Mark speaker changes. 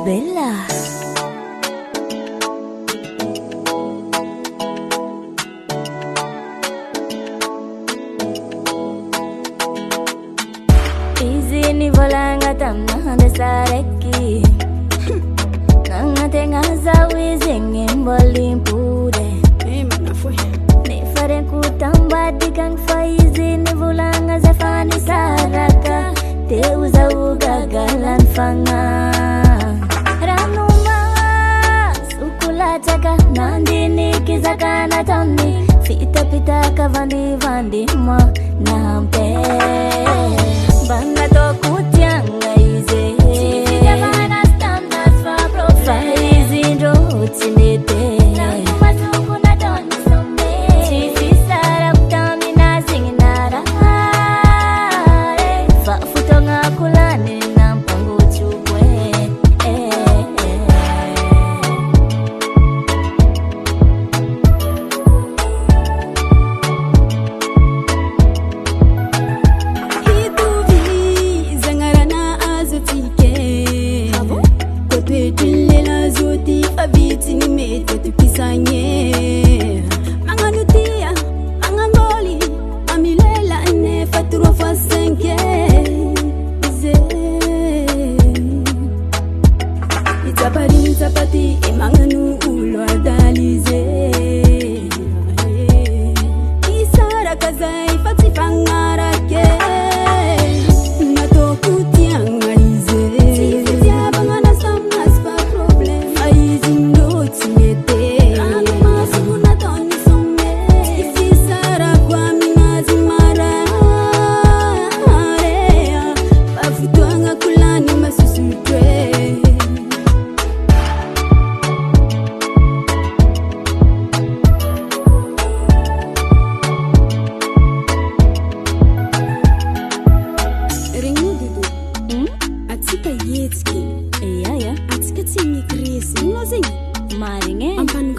Speaker 1: Bella. Easy ni volanga tamna de sareki. Nanga tenga za wizingi mbolimpude. Ni fare kutamba digang faizi ni volanga za fani saraka. Te uza ugagalan fanga. Ranuma sukula chaka nandini kizaka na tani. Fita pita kavandi vandi ma nampe. Banga to kutianga ize. Chifika vana standards fa profile. Faizi ndo utinete. Ranuma sukuna toni some. Chifisara kutamina singinara. Fa futonga kulane na mpango chukwe.
Speaker 2: Abiti ni mete tukisanye manganutia mangangoli amilela ne faturo fasenke ze itapati manganu ulo dalize isara kazai fati fangara ke
Speaker 1: Maringe.